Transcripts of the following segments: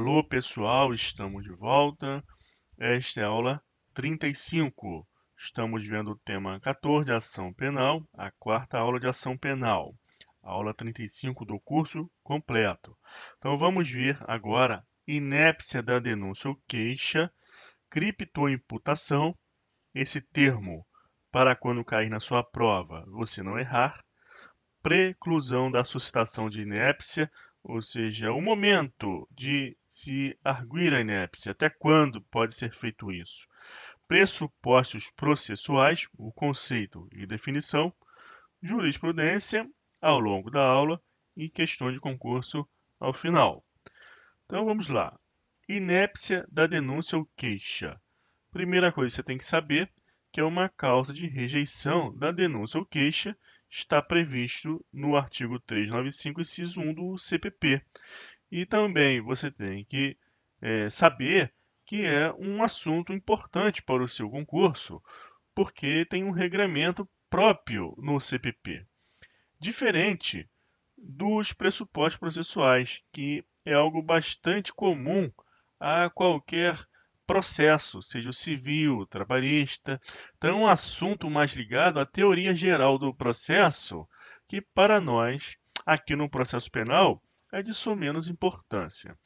Alô pessoal, estamos de volta. Esta é a aula 35. Estamos vendo o tema 14, ação penal, a quarta aula de ação penal. A aula 35 do curso completo. Então vamos ver agora inépcia da denúncia ou queixa, criptoimputação, esse termo para quando cair na sua prova você não errar, preclusão da suscitação de inépcia, ou seja, o momento de se arguir a inépcia, até quando pode ser feito isso. Pressupostos processuais, o conceito e definição, jurisprudência ao longo da aula e questões de concurso ao final. Então vamos lá. Inépcia da denúncia ou queixa. Primeira coisa que você tem que saber que é uma causa de rejeição da denúncia ou queixa, está previsto no artigo 395, inciso 1 do CPP. E também você tem que saber que é um assunto importante para o seu concurso, porque tem um regramento próprio no CPP. Diferente dos pressupostos processuais, que é algo bastante comum a qualquer processo, seja o civil, trabalhista. Então, é um assunto mais ligado à teoria geral do processo, que para nós, aqui no processo penal, é de suma menos importância.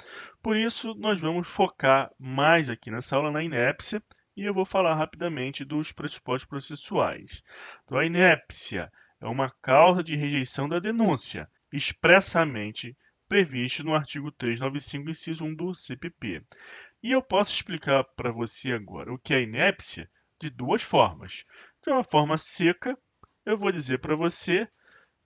Por isso, nós vamos focar mais aqui nessa aula na inépcia, e eu vou falar rapidamente dos pressupostos processuais. Então, a inépcia é uma causa de rejeição da denúncia, expressamente previsto no artigo 395, inciso 1 do CPP. E eu posso explicar para você agora o que é inépcia de duas formas. De uma forma seca, eu vou dizer para você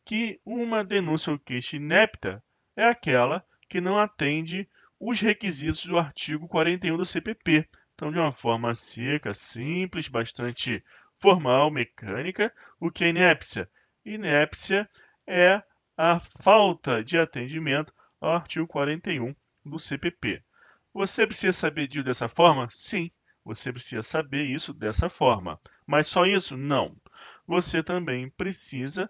que uma denúncia ou queixa inepta é aquela que não atende os requisitos do artigo 41 do CPP. Então, de uma forma seca, simples, bastante formal, mecânica, o que é inépcia? Inépcia é a falta de atendimento ao artigo 41 do CPP. Você precisa saber disso dessa forma? Sim, você precisa saber isso dessa forma. Mas só isso? Não. Você também precisa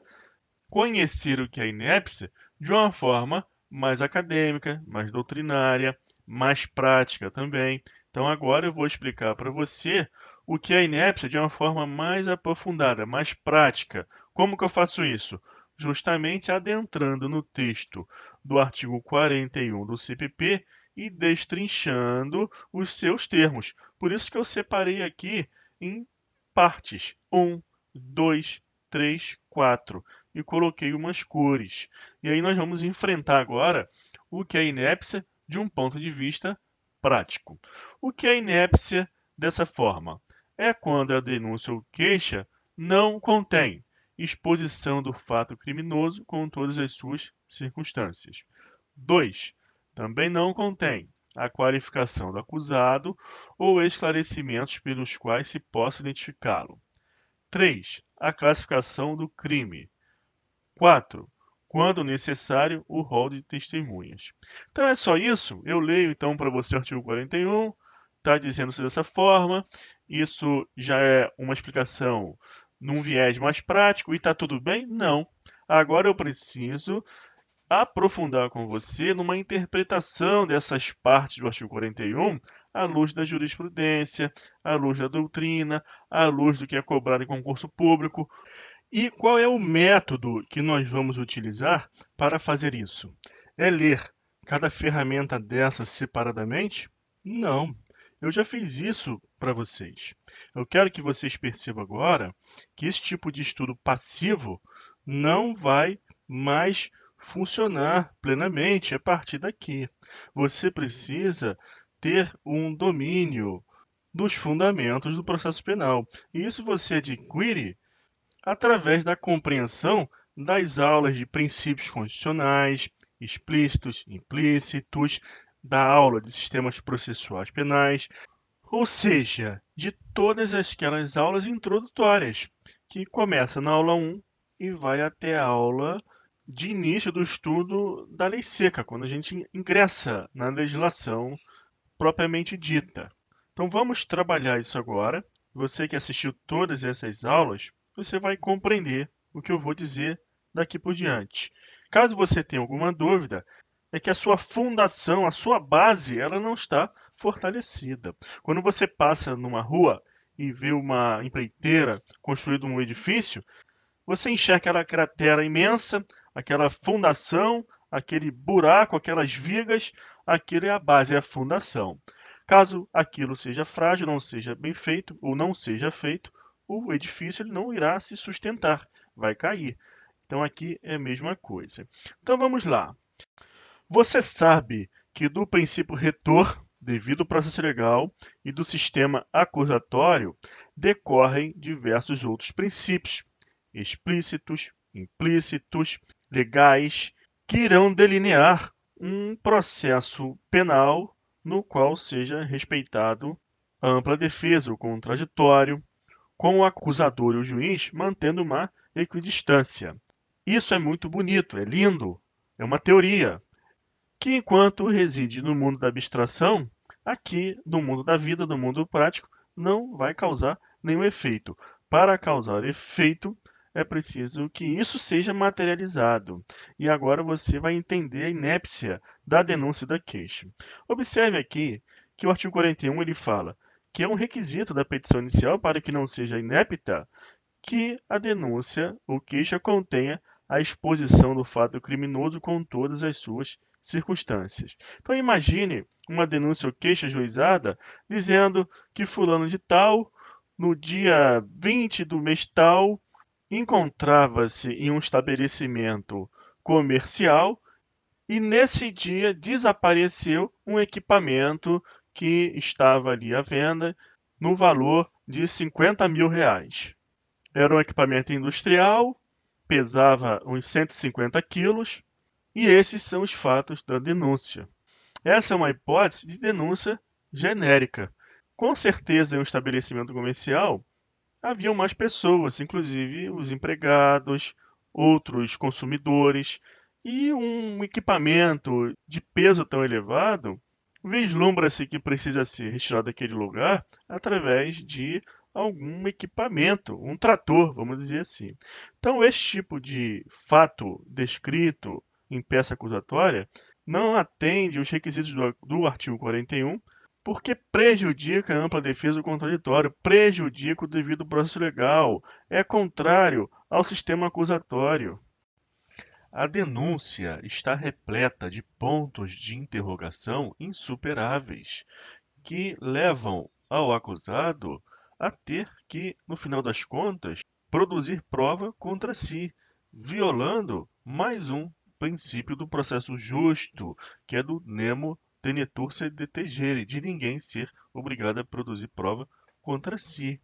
conhecer o que é inépcia de uma forma mais acadêmica, mais doutrinária, mais prática também. Então agora eu vou explicar para você o que é inépcia de uma forma mais aprofundada, mais prática. Como que eu faço isso? Justamente adentrando no texto do artigo 41 do CPP e destrinchando os seus termos. Por isso que eu separei aqui em partes. 1, 2, 3, 4 e coloquei umas cores. E aí nós vamos enfrentar agora o que é inépcia de um ponto de vista prático. O que é inépcia dessa forma? É quando a denúncia ou queixa não contém exposição do fato criminoso com todas as suas circunstâncias. 2. Também não contém a qualificação do acusado ou esclarecimentos pelos quais se possa identificá-lo. 3. A classificação do crime. 4. Quando necessário, o rol de testemunhas. Então é só isso. Eu leio então para você o artigo 41, está dizendo-se dessa forma. Isso já é uma explicação num viés mais prático e está tudo bem? Não. Agora eu preciso aprofundar com você numa interpretação dessas partes do artigo 41 à luz da jurisprudência, à luz da doutrina, à luz do que é cobrado em concurso público. E qual é o método que nós vamos utilizar para fazer isso? É ler cada ferramenta dessas separadamente? Não. Eu já fiz isso para vocês. Eu quero que vocês percebam agora que esse tipo de estudo passivo não vai mais funcionar plenamente a partir daqui. Você precisa ter um domínio dos fundamentos do processo penal. E isso você adquire através da compreensão das aulas de princípios constitucionais, explícitos, implícitos, da aula de sistemas processuais penais, ou seja, de todas aquelas aulas introdutórias, que começa na aula 1 e vai até a aula de início do estudo da lei seca, quando a gente ingressa na legislação propriamente dita. Então vamos trabalhar isso agora. Você que assistiu todas essas aulas, você vai compreender o que eu vou dizer daqui por diante. Caso você tenha alguma dúvida, é que a sua fundação, a sua base, ela não está fortalecida. Quando você passa numa rua e vê uma empreiteira construindo um edifício, você enxerga aquela cratera imensa, aquela fundação, aquele buraco, aquelas vigas, aquilo é a base, é a fundação. Caso aquilo seja frágil, não seja bem feito ou não seja feito, o edifício ele não irá se sustentar, vai cair. Então aqui é a mesma coisa. Então vamos lá. Você sabe que do princípio retor, devido ao processo legal, e do sistema acusatório, decorrem diversos outros princípios, explícitos, implícitos, legais, que irão delinear um processo penal no qual seja respeitado a ampla defesa, o contraditório, com o acusador e o juiz mantendo uma equidistância. Isso é muito bonito, é lindo, é uma teoria, que enquanto reside no mundo da abstração, aqui no mundo da vida, no mundo prático, não vai causar nenhum efeito. Para causar efeito, é preciso que isso seja materializado. E agora você vai entender a inépcia da denúncia e da queixa. Observe aqui que o artigo 41 ele fala que é um requisito da petição inicial para que não seja inepta que a denúncia ou queixa contenha a exposição do fato criminoso com todas as suas circunstâncias. Então imagine uma denúncia ou queixa ajuizada dizendo que fulano de tal, no dia 20 do mês tal, encontrava-se em um estabelecimento comercial e nesse dia desapareceu um equipamento que estava ali à venda no valor de R$ 50.000. Era um equipamento industrial, pesava uns 150 quilos, e esses são os fatos da denúncia. Essa é uma hipótese de denúncia genérica. Com certeza, em um estabelecimento comercial, haviam mais pessoas, inclusive os empregados, outros consumidores, e um equipamento de peso tão elevado vislumbra-se que precisa ser retirado daquele lugar através de algum equipamento, um trator, vamos dizer assim. Então, esse tipo de fato descrito em peça acusatória não atende os requisitos do artigo 41, porque prejudica a ampla defesa do contraditório, prejudica o devido processo legal, é contrário ao sistema acusatório. A denúncia está repleta de pontos de interrogação insuperáveis, que levam ao acusado a ter que, no final das contas, produzir prova contra si, violando mais um princípio do processo justo, que é do nemo tenetur sed detegere, de ninguém ser obrigado a produzir prova contra si.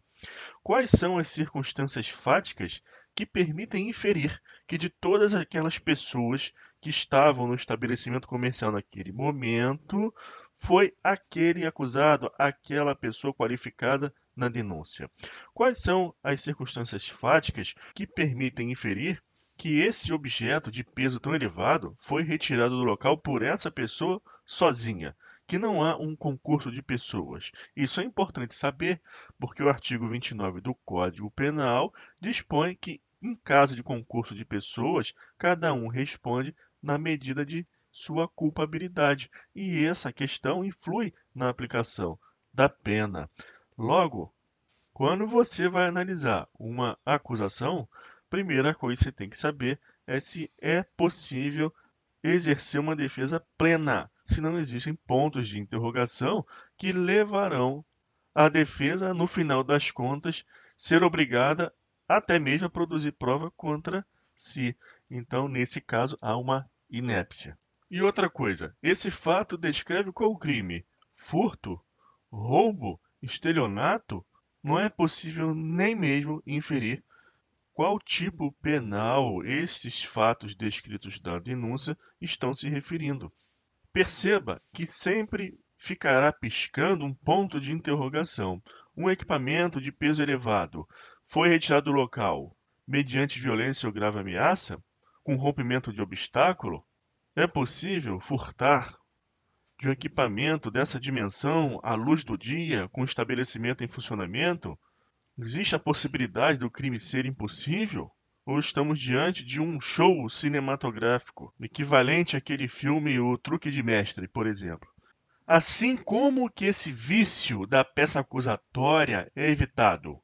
Quais são as circunstâncias fáticas que permitem inferir que de todas aquelas pessoas que estavam no estabelecimento comercial naquele momento, foi aquele acusado, aquela pessoa qualificada na denúncia? Quais são as circunstâncias fáticas que permitem inferir que esse objeto de peso tão elevado foi retirado do local por essa pessoa sozinha? Que não há um concurso de pessoas. Isso é importante saber, porque o artigo 29 do Código Penal dispõe que, em caso de concurso de pessoas, cada um responde na medida de sua culpabilidade, e essa questão influi na aplicação da pena. Logo, quando você vai analisar uma acusação, primeira coisa que você tem que saber é se é possível exercer uma defesa plena, se não existem pontos de interrogação que levarão a defesa, no final das contas, ser obrigada até mesmo a produzir prova contra si. Então, nesse caso, há uma inépcia. E outra coisa, esse fato descreve qual crime? Furto? Roubo? Estelionato? Não é possível nem mesmo inferir qual tipo penal esses fatos descritos na denúncia estão se referindo. Perceba que sempre ficará piscando um ponto de interrogação. Um equipamento de peso elevado foi retirado do local mediante violência ou grave ameaça? Com rompimento de obstáculo? É possível furtar de um equipamento dessa dimensão à luz do dia, com o estabelecimento em funcionamento? Existe a possibilidade do crime ser impossível? ou estamos diante de um show cinematográfico, equivalente àquele filme O Truque de Mestre, por exemplo. Assim como que esse vício da peça acusatória é evitado?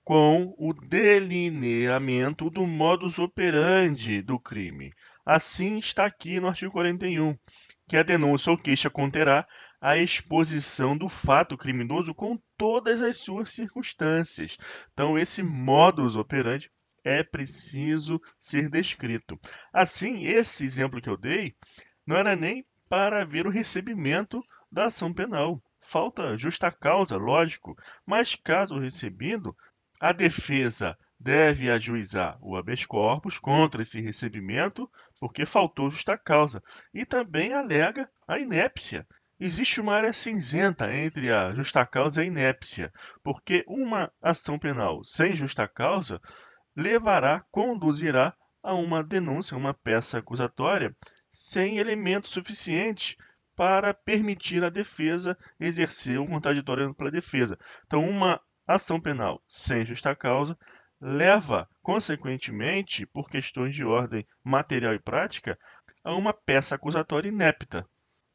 Com o delineamento do modus operandi do crime. Assim está aqui no artigo 41, que a denúncia ou queixa conterá a exposição do fato criminoso com todas as suas circunstâncias. Então, esse modus operandi é preciso ser descrito. Assim, esse exemplo que eu dei não era nem para ver o recebimento da ação penal. Falta justa causa, lógico, mas caso recebido, a defesa deve ajuizar o habeas corpus contra esse recebimento, porque faltou justa causa, e também alega a inépcia. Existe uma área cinzenta entre a justa causa e a inépcia, porque uma ação penal sem justa causa conduzirá a uma denúncia, uma peça acusatória, sem elementos suficientes para permitir à defesa exercer o contraditório pela defesa. Então, uma ação penal sem justa causa leva, consequentemente, por questões de ordem material e prática, a uma peça acusatória inepta,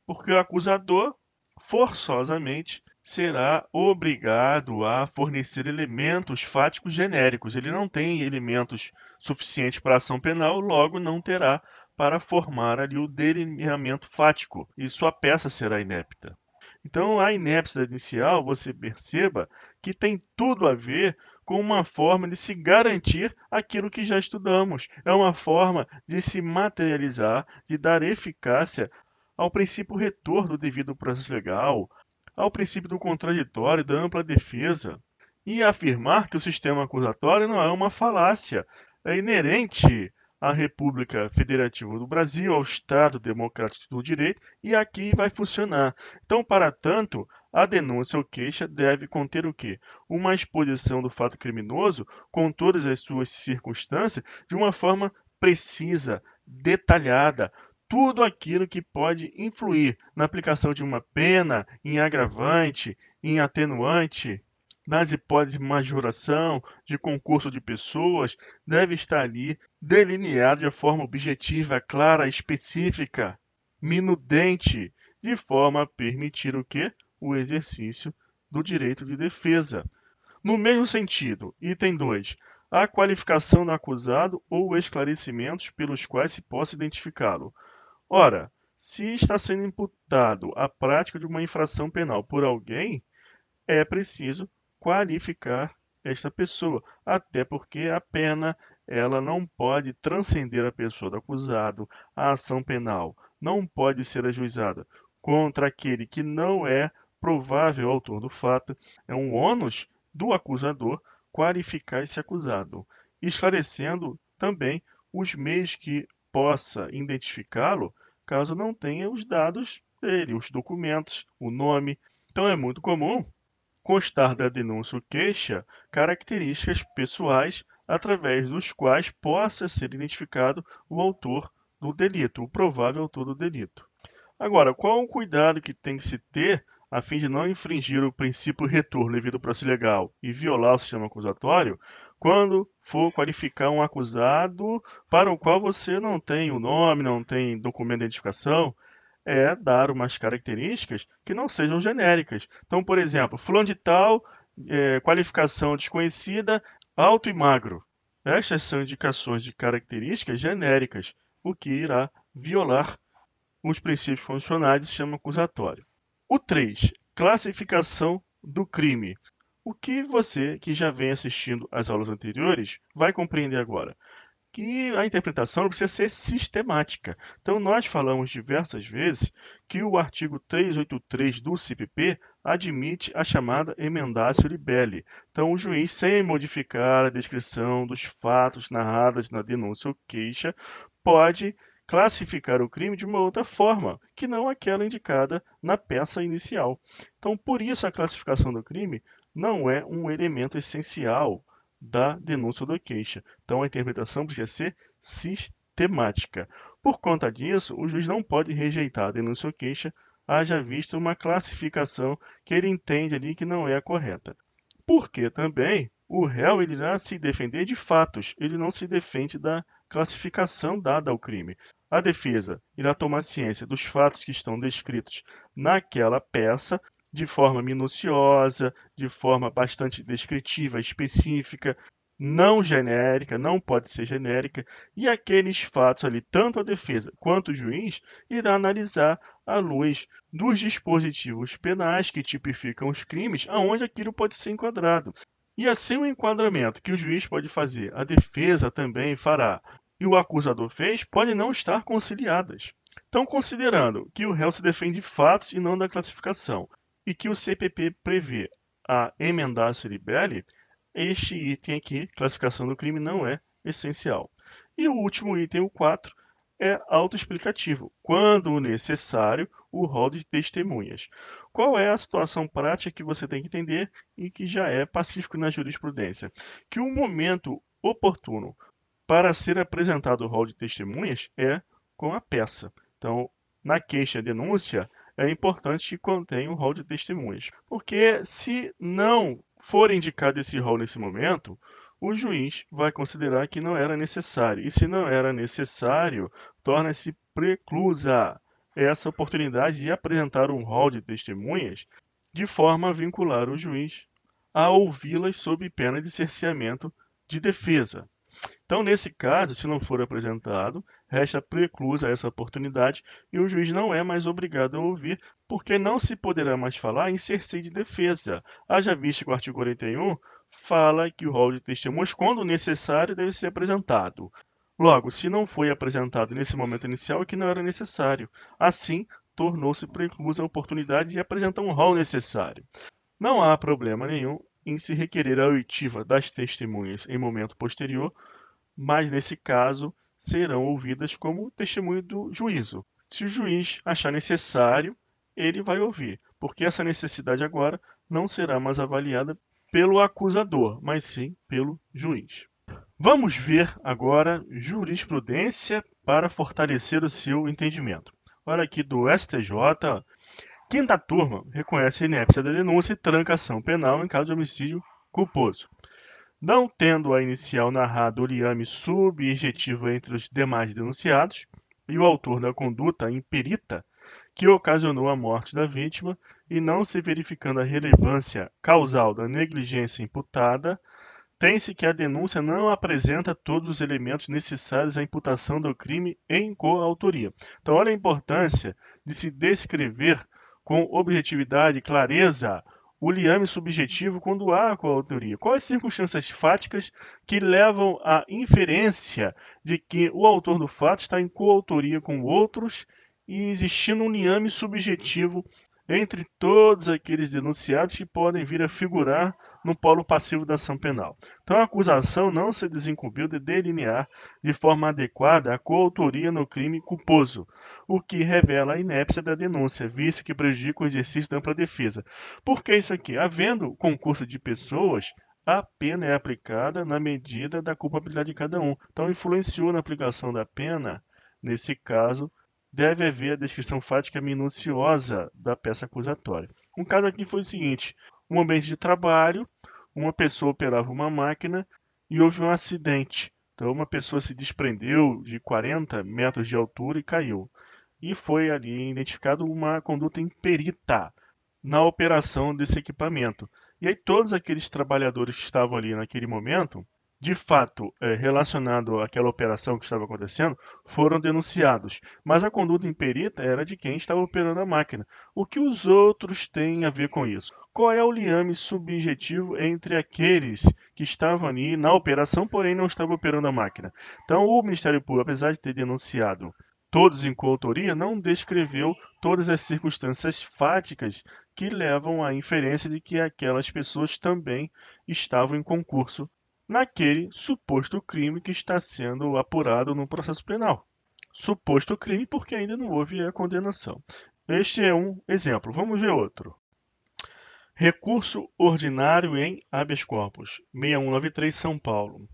porque o acusador forçosamente será obrigado a fornecer elementos fáticos genéricos. Ele não tem elementos suficientes para a ação penal, logo não terá para formar ali o delineamento fático, e sua peça será inepta. Então, a inépcia inicial, você perceba que tem tudo a ver com uma forma de se garantir aquilo que já estudamos. É uma forma de se materializar, de dar eficácia ao princípio retor do devido processo legal, ao princípio do contraditório, da ampla defesa, e afirmar que o sistema acusatório não é uma falácia, é inerente à República Federativa do Brasil, ao Estado Democrático do Direito, e aqui vai funcionar. Então, para tanto, a denúncia ou queixa deve conter o quê? Uma exposição do fato criminoso com todas as suas circunstâncias de uma forma precisa, detalhada, tudo aquilo que pode influir na aplicação de uma pena, em agravante, em atenuante, nas hipóteses de majoração, de concurso de pessoas, deve estar ali delineado de forma objetiva, clara, específica, minudente, de forma a permitir o quê? O exercício do direito de defesa. No mesmo sentido, item 2, a qualificação do acusado ou esclarecimentos pelos quais se possa identificá-lo. Ora, se está sendo imputado a prática de uma infração penal por alguém, é preciso qualificar esta pessoa, até porque a pena ela não pode transcender a pessoa do acusado, a ação penal não pode ser ajuizada contra aquele que não é provável autor do fato, é um ônus do acusador qualificar esse acusado, esclarecendo também os meios que possa identificá-lo caso não tenha os dados dele, os documentos, o nome. Então é muito comum constar da denúncia ou queixa características pessoais através dos quais possa ser identificado o autor do delito, o provável autor do delito. Agora, qual o cuidado que tem que se ter a fim de não infringir o princípio retorno devido ao processo legal e violar o sistema acusatório quando for qualificar um acusado para o qual você não tem o nome, não tem documento de identificação? É dar umas características que não sejam genéricas. Então, por exemplo, fulano de tal, qualificação desconhecida, alto e magro. Estas são indicações de características genéricas, o que irá violar os princípios funcionais do sistema acusatório. O 3, classificação do crime. O que você, que já vem assistindo às aulas anteriores, vai compreender agora? Que a interpretação não precisa ser sistemática. Então, nós falamos diversas vezes que o artigo 383 do CPP admite a chamada emendatio libelli. Então, o juiz, sem modificar a descrição dos fatos narrados na denúncia ou queixa, pode classificar o crime de uma outra forma, que não aquela indicada na peça inicial. Então, por isso, a classificação do crime não é um elemento essencial da denúncia ou da queixa. Então, a interpretação precisa ser sistemática. Por conta disso, o juiz não pode rejeitar a denúncia ou queixa, haja visto uma classificação que ele entende ali que não é a correta. Porque também o réu ele irá se defender de fatos, ele não se defende da classificação dada ao crime. A defesa irá tomar ciência dos fatos que estão descritos naquela peça de forma minuciosa, de forma bastante descritiva, específica, não genérica, não pode ser genérica, e aqueles fatos ali, tanto a defesa quanto o juiz, irá analisar à luz dos dispositivos penais que tipificam os crimes, aonde aquilo pode ser enquadrado. E assim o enquadramento que o juiz pode fazer, a defesa também fará, e o acusador fez, pode não estar conciliadas. Então, considerando que o réu se defende de fatos e não da classificação, e que o CPP prevê a emendar-se libelli, este item aqui, classificação do crime, não é essencial. E o último item, o 4, é autoexplicativo, quando necessário, o rol de testemunhas. Qual é a situação prática que você tem que entender e que já é pacífico na jurisprudência? Que o momento oportuno para ser apresentado o rol de testemunhas é com a peça. Então, na queixa-denúncia, é importante que contenha o rol de testemunhas. Porque se não for indicado esse rol nesse momento, o juiz vai considerar que não era necessário. E se não era necessário, torna-se preclusa essa oportunidade de apresentar um rol de testemunhas de forma a vincular o juiz a ouvi-las sob pena de cerceamento de defesa. Então, nesse caso, se não for apresentado, resta preclusa essa oportunidade e o juiz não é mais obrigado a ouvir, porque não se poderá mais falar em cerceio de defesa. Haja visto que o artigo 41 fala que o rol de testemunhas, quando necessário, deve ser apresentado. Logo, se não foi apresentado nesse momento inicial, é que não era necessário. Assim, tornou-se preclusa a oportunidade de apresentar um rol necessário. Não há problema nenhum em se requerer a oitiva das testemunhas em momento posterior, mas nesse caso serão ouvidas como testemunho do juízo. Se o juiz achar necessário, ele vai ouvir, porque essa necessidade agora não será mais avaliada pelo acusador, mas sim pelo juiz. Vamos ver agora jurisprudência para fortalecer o seu entendimento. Olha aqui do STJ, quinta turma reconhece a inépcia da denúncia e tranca a ação penal em caso de homicídio culposo. Não tendo a inicial narrado o liame subjetivo entre os demais denunciados e o autor da conduta imperita que ocasionou a morte da vítima e não se verificando a relevância causal da negligência imputada, tem-se que a denúncia não apresenta todos os elementos necessários à imputação do crime em coautoria. Então, olha a importância de se descrever com objetividade e clareza o liame subjetivo quando há coautoria. Quais as circunstâncias fáticas que levam à inferência de que o autor do fato está em coautoria com outros e existindo um liame subjetivo entre todos aqueles denunciados que podem vir a figurar no polo passivo da ação penal. Então, a acusação não se desincumbiu de delinear de forma adequada a coautoria no crime culposo, o que revela a inépcia da denúncia, visto que prejudica o exercício da ampla defesa. Por que isso aqui? Havendo concurso de pessoas, a pena é aplicada na medida da culpabilidade de cada um. Então, influenciou na aplicação da pena, nesse caso, deve haver a descrição fática minuciosa da peça acusatória. Um caso aqui foi o seguinte: um ambiente de trabalho, uma pessoa operava uma máquina e houve um acidente. Então, uma pessoa se desprendeu de 40 metros de altura e caiu. E foi ali identificado uma conduta imperita na operação desse equipamento. E aí todos aqueles trabalhadores que estavam ali naquele momento, de fato, relacionado àquela operação que estava acontecendo, foram denunciados. Mas a conduta imperita era de quem estava operando a máquina. O que os outros têm a ver com isso? Qual é o liame subjetivo entre aqueles que estavam ali na operação, porém não estavam operando a máquina? Então, o Ministério Público, apesar de ter denunciado todos em coautoria, não descreveu todas as circunstâncias fáticas que levam à inferência de que aquelas pessoas também estavam em concurso naquele suposto crime que está sendo apurado no processo penal. Suposto crime porque ainda não houve a condenação. Este é um exemplo. Vamos ver outro. Recurso ordinário em habeas corpus, 6193, São Paulo.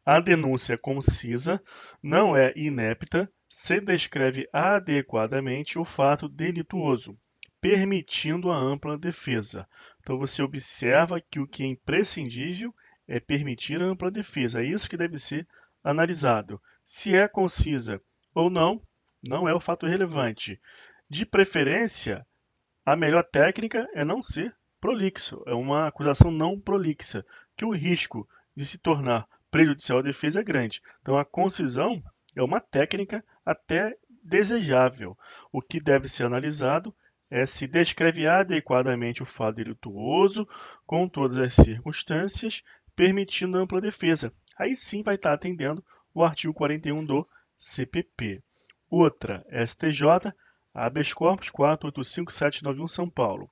A denúncia concisa, não é inepta, se descreve adequadamente o fato delituoso, permitindo a ampla defesa. Então você observa que o que é imprescindível é permitir ampla defesa. É isso que deve ser analisado. Se é concisa ou não, não é o fato relevante. De preferência, a melhor técnica é não ser prolixo, é uma acusação não prolixa, que o risco de se tornar prejudicial à defesa é grande. Então, a concisão é uma técnica até desejável. O que deve ser analisado é se descreve adequadamente o fato delituoso, com todas as circunstâncias, permitindo ampla defesa. Aí sim vai estar atendendo o artigo 41 do CPP. Outra, STJ, habeas corpus 485.791 São Paulo.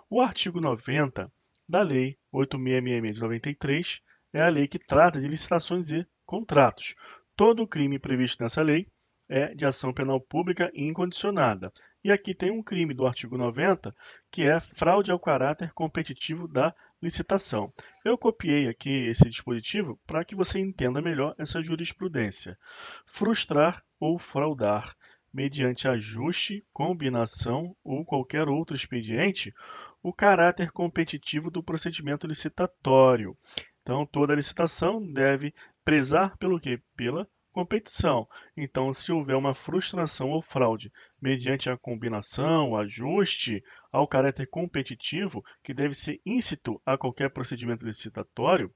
O artigo 90 da Lei 8.666 de 93 é a lei que trata de licitações e contratos. Todo crime previsto nessa lei é de ação penal pública incondicionada. E aqui tem um crime do artigo 90, que é fraude ao caráter competitivo da licitação. Eu copiei aqui esse dispositivo para que você entenda melhor essa jurisprudência. Frustrar ou fraudar mediante ajuste, combinação ou qualquer outro expediente, o caráter competitivo do procedimento licitatório. Então, toda licitação deve prezar pelo quê? Pela competição. Então, se houver uma frustração ou fraude mediante a combinação, ajuste ao caráter competitivo, que deve ser íncito a qualquer procedimento licitatório,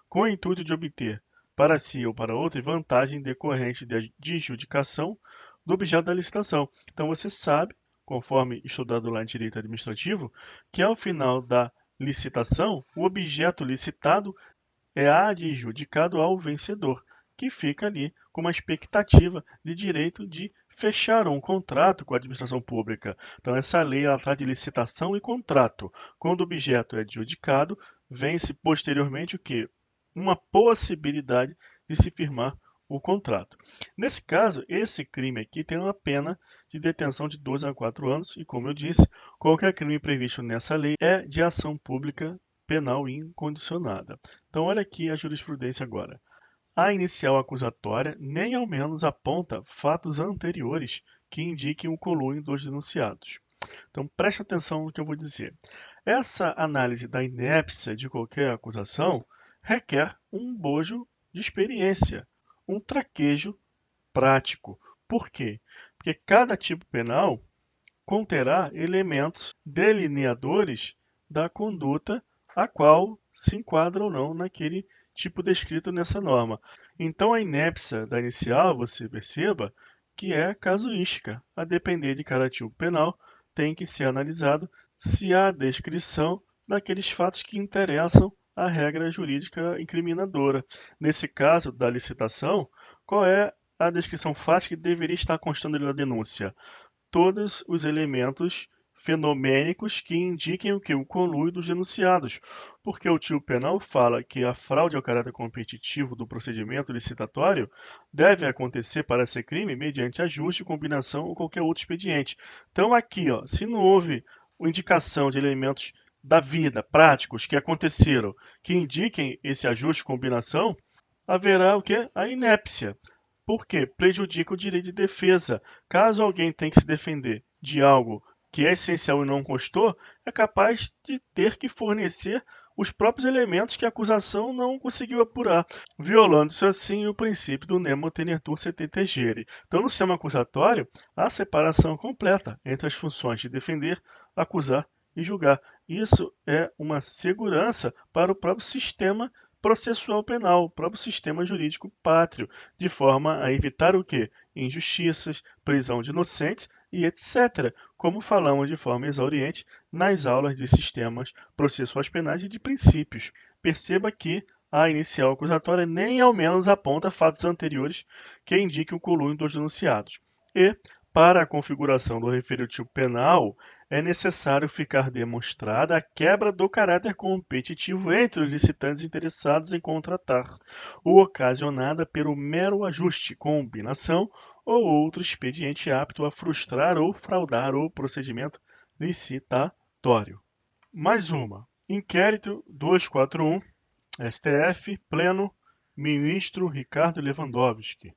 com o intuito de obter para si ou para outro vantagem decorrente de adjudicação do objeto da licitação. Então, você sabe, conforme estudado lá em direito administrativo, que ao final da licitação, o objeto licitado é adjudicado ao vencedor, que fica ali com uma expectativa de direito de fechar um contrato com a administração pública. Então, essa lei ela trata de licitação e contrato. Quando o objeto é adjudicado, vence posteriormente o quê? Uma possibilidade de se firmar o contrato. Nesse caso, esse crime aqui tem uma pena de detenção de 2 a 4 anos e, como eu disse, qualquer crime previsto nessa lei é de ação pública penal incondicionada. Então, olha aqui a jurisprudência agora. A inicial acusatória nem ao menos aponta fatos anteriores que indiquem o conluio dos denunciados. Então, preste atenção no que eu vou dizer. Essa análise da inépcia de qualquer acusação requer um bojo de experiência, um traquejo prático. Por quê? Porque cada tipo penal conterá elementos delineadores da conduta a qual se enquadra ou não naquele tipo descrito nessa norma. Então, a inépcia da inicial, você perceba que é casuística. A depender de cada tipo penal, tem que ser analisado se há descrição daqueles fatos que interessam à regra jurídica incriminadora. Nesse caso da licitação, qual é a descrição fática que deveria estar constando na denúncia? Todos os elementos fenomênicos que indiquem o que? O conluio dos denunciados, porque o tipo penal fala que a fraude ao caráter competitivo do procedimento licitatório deve acontecer para ser crime mediante ajuste, combinação ou qualquer outro expediente. Então aqui, ó, se não houve indicação de elementos da vida, práticos, que aconteceram, que indiquem esse ajuste, combinação, haverá o que? A inépcia. Por quê? Prejudica o direito de defesa. Caso alguém tenha que se defender de algo que é essencial e não constou, é capaz de ter que fornecer os próprios elementos que a acusação não conseguiu apurar, violando-se assim o princípio do nemo tenetur se tegere. Então, no sistema acusatório, há separação completa entre as funções de defender, acusar e julgar. Isso é uma segurança para o próprio sistema processual penal, o próprio sistema jurídico pátrio, de forma a evitar o quê? Injustiças, prisão de inocentes e etc., como falamos de forma exauriente nas aulas de sistemas processuais penais e de princípios. Perceba que a inicial acusatória nem ao menos aponta fatos anteriores que indiquem o conluio dos denunciados. E, para a configuração do referido tipo penal, é necessário ficar demonstrada a quebra do caráter competitivo entre os licitantes interessados em contratar, ou ocasionada pelo mero ajuste, combinação ou outro expediente apto a frustrar ou fraudar o procedimento licitatório. Mais uma. Inquérito 241, STF, Pleno, Ministro Ricardo Lewandowski.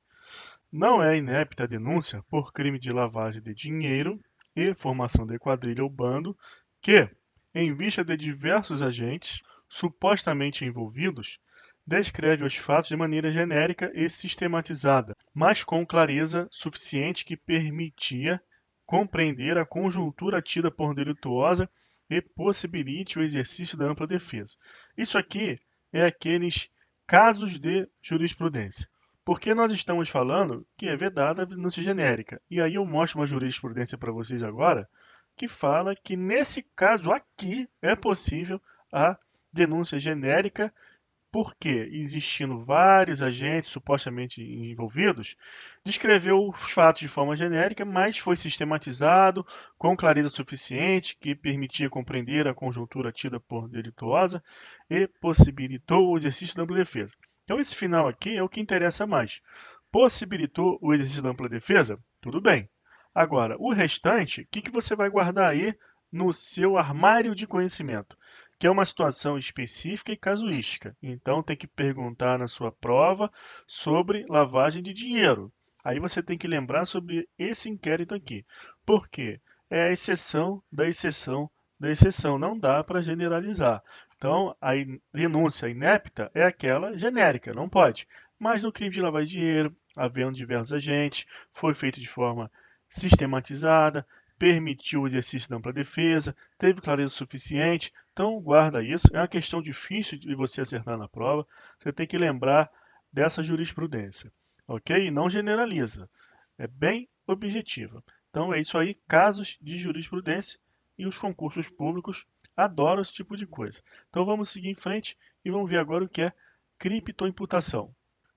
Não é inepta a denúncia por crime de lavagem de dinheiro e formação de quadrilha ou bando que, em vista de diversos agentes supostamente envolvidos, descreve os fatos de maneira genérica e sistematizada, mas com clareza suficiente que permitia compreender a conjuntura tida por delituosa e possibilite o exercício da ampla defesa. Isso aqui é aqueles casos de jurisprudência. Porque nós estamos falando que é vedada a denúncia genérica. E aí eu mostro uma jurisprudência para vocês agora que fala que nesse caso aqui é possível a denúncia genérica, porque, existindo vários agentes supostamente envolvidos, descreveu os fatos de forma genérica, mas foi sistematizado com clareza suficiente que permitia compreender a conjuntura tida por delituosa e possibilitou o exercício da ampla defesa. Então, esse final aqui é o que interessa mais. Possibilitou o exercício da ampla defesa? Tudo bem. Agora, o restante, o que você vai guardar aí no seu armário de conhecimento? Que é uma situação específica e casuística. Então, tem que perguntar na sua prova sobre lavagem de dinheiro. Aí você tem que lembrar sobre esse inquérito aqui. Por quê? É a exceção da exceção da exceção. Não dá para generalizar. Então, a denúncia inepta é aquela genérica, não pode. Mas no crime de lavagem de dinheiro, havendo diversos agentes, foi feito de forma sistematizada, permitiu o exercício da ampla defesa, teve clareza suficiente. Então, guarda isso. É uma questão difícil de você acertar na prova. Você tem que lembrar dessa jurisprudência, ok? E não generaliza. É bem objetiva. Então, é isso aí. Casos de jurisprudência e os concursos públicos adoram esse tipo de coisa. Então, vamos seguir em frente e vamos ver agora o que é criptoimputação.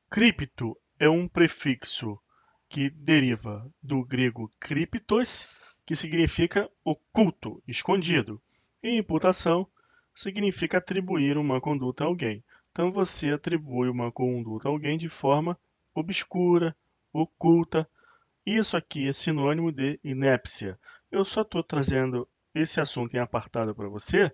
Cripto é um prefixo que deriva do grego kryptos, que significa oculto, escondido, e imputação significa atribuir uma conduta a alguém. Então você atribui uma conduta a alguém de forma obscura, oculta. Isso aqui é sinônimo de inépcia. Eu só estou trazendo esse assunto em apartado para você,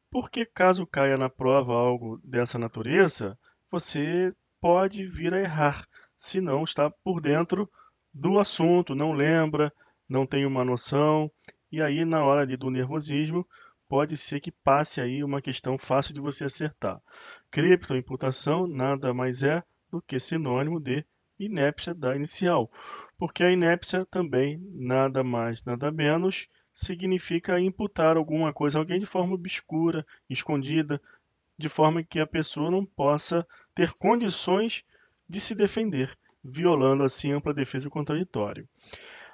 porque caso caia na prova algo dessa natureza, você pode vir a errar, se não está por dentro do assunto, não lembra, não tem uma noção, e aí na hora ali do nervosismo, pode ser que passe aí uma questão fácil de você acertar. Criptoimputação nada mais é do que sinônimo de inépcia da inicial, porque a inépcia também nada mais, nada menos significa imputar alguma coisa a alguém de forma obscura, escondida, de forma que a pessoa não possa ter condições de se defender, violando assim a ampla defesa contraditória.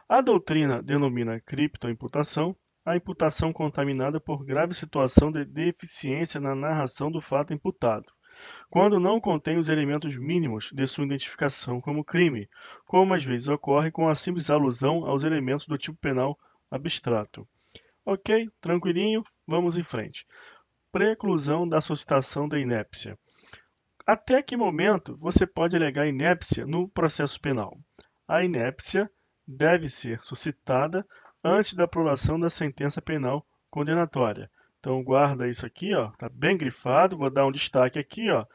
A doutrina denomina criptoimputação a imputação contaminada por grave situação de deficiência na narração do fato imputado, quando não contém os elementos mínimos de sua identificação como crime, como às vezes ocorre com a simples alusão aos elementos do tipo penal abstrato. Ok, tranquilinho, vamos em frente. Preclusão da suscitação da inépcia. Até que momento você pode alegar inépcia no processo penal? A inépcia deve ser suscitada antes da aprovação da sentença penal condenatória. Então guarda isso aqui, ó, tá bem grifado, vou dar um destaque aqui, ó.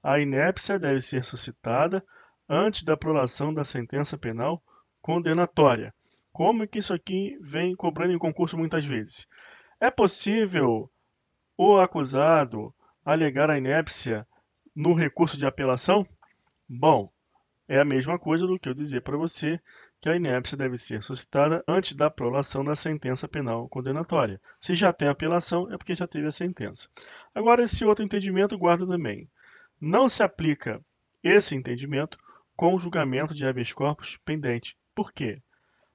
A inépcia deve ser suscitada antes da aprovação da sentença penal condenatória. Como é que isso aqui vem cobrando em concurso muitas vezes? É possível o acusado alegar a inépcia no recurso de apelação? Bom, é a mesma coisa do que eu dizer para você que a inépcia deve ser suscitada antes da aprovação da sentença penal condenatória. Se já tem apelação, é porque já teve a sentença. Agora, esse outro entendimento guarda também. Não se aplica esse entendimento com o julgamento de habeas corpus pendente. Por quê?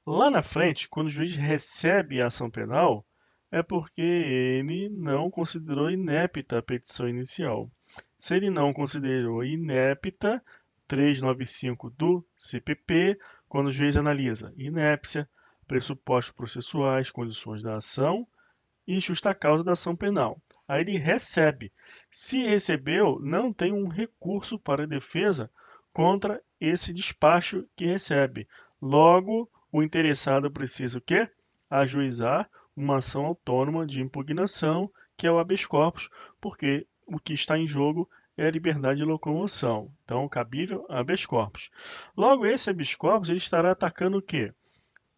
Lá na frente, quando o juiz recebe a ação penal, é porque ele não considerou inepta a petição inicial. Se ele não considerou inepta, 395 do CPP, quando o juiz analisa inépcia, pressupostos processuais, condições da ação e justa causa da ação penal. Aí ele recebe. Se recebeu, não tem um recurso para a defesa contra esse despacho que recebe. Logo, o interessado precisa o quê? Ajuizar uma ação autônoma de impugnação, que é o habeas corpus, porque o que está em jogo é a liberdade de locomoção. Então, cabível habeas corpus. Logo, esse habeas corpus ele estará atacando o quê?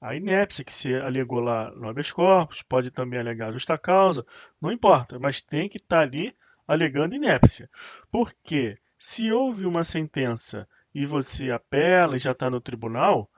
A inépcia que se alegou lá no habeas corpus, pode também alegar justa causa, não importa, mas tem que estar ali alegando inépcia. Por quê? Se houve uma sentença e você apela e já está no tribunal, o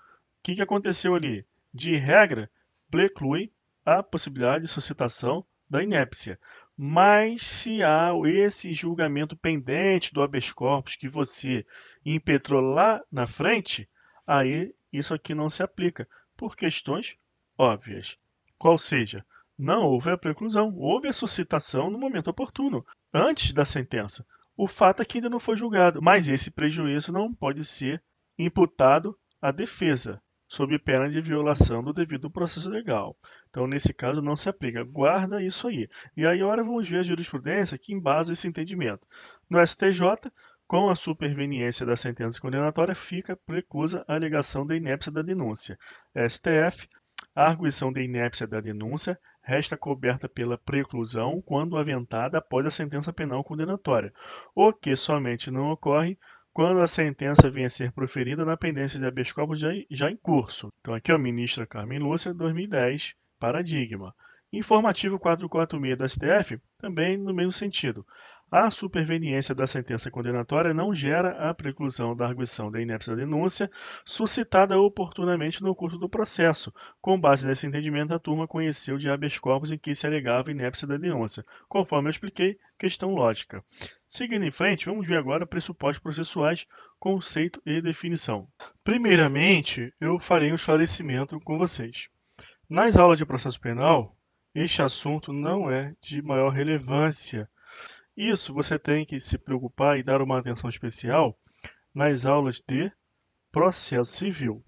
que aconteceu ali? De regra, preclui a possibilidade de suscitação da inépcia. Mas se há esse julgamento pendente do habeas corpus que você impetrou lá na frente, aí isso aqui não se aplica, por questões óbvias. Qual seja, não houve a preclusão, houve a suscitação no momento oportuno, antes da sentença. O fato é que ainda não foi julgado, mas esse prejuízo não pode ser imputado à defesa, sob pena de violação do devido processo legal. Então, nesse caso, não se aplica. Guarda isso aí. E aí, agora vamos ver a jurisprudência que embasa esse entendimento. No STJ, com a superveniência da sentença condenatória, fica preclusa a alegação da inépcia da denúncia. STF, a arguição da inépcia da denúncia resta coberta pela preclusão quando aventada após a sentença penal condenatória, o que somente não ocorre quando a sentença venha a ser proferida na pendência de habeas corpus já em curso. Então aqui é o ministra Carmen Lúcia, 2010, paradigma. Informativo 446 da STF, também no mesmo sentido. A superveniência da sentença condenatória não gera a preclusão da arguição da inépcia da denúncia, suscitada oportunamente no curso do processo. Com base nesse entendimento, a turma conheceu de habeas corpus em que se alegava inépcia da denúncia. Conforme eu expliquei, questão lógica. Seguindo em frente, vamos ver agora pressupostos processuais, conceito e definição. Primeiramente, eu farei um esclarecimento com vocês. Nas aulas de processo penal, este assunto não é de maior relevância. Isso você tem que se preocupar e dar uma atenção especial nas aulas de processo civil.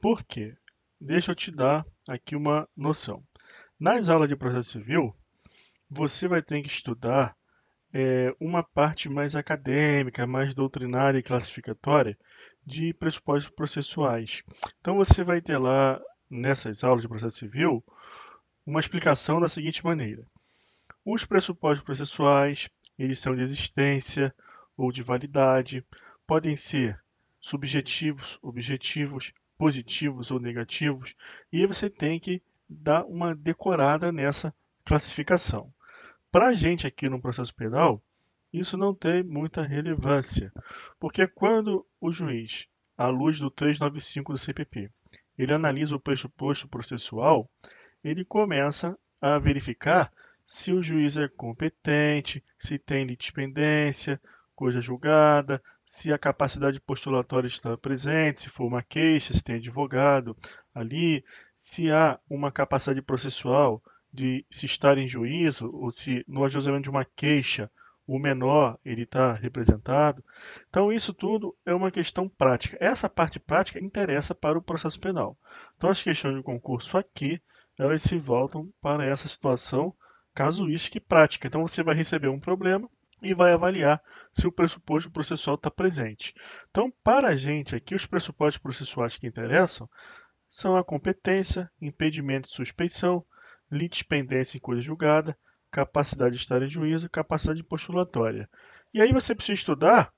Por quê? Deixa eu te dar aqui uma noção. Nas aulas de processo civil, você vai ter que estudar uma parte mais acadêmica, mais doutrinária e classificatória de pressupostos processuais. Então você vai ter lá, nessas aulas de processo civil, uma explicação da seguinte maneira. Os pressupostos processuais, eles são de existência ou de validade, podem ser subjetivos, objetivos, positivos ou negativos, e aí você tem que dar uma decorada nessa classificação. Para a gente aqui no processo penal, isso não tem muita relevância, porque quando o juiz, à luz do 395 do CPP, ele analisa o pressuposto processual, ele começa a verificar se o juiz é competente, se tem litispendência, coisa julgada, se a capacidade postulatória está presente, se for uma queixa, se tem advogado ali, se há uma capacidade processual de se estar em juízo, ou se no ajuizamento de uma queixa o menor ele está representado. Então isso tudo é uma questão prática. Essa parte prática interessa para o processo penal. Então as questões de concurso aqui elas se voltam para essa situação casuística e prática. Então você vai receber um problema e vai avaliar se o pressuposto processual está presente. Então, para a gente aqui, os pressupostos processuais que interessam são a competência, impedimento de suspeição, litispendência em coisa julgada, capacidade de estar em juízo, capacidade postulatória. E aí você precisa estudar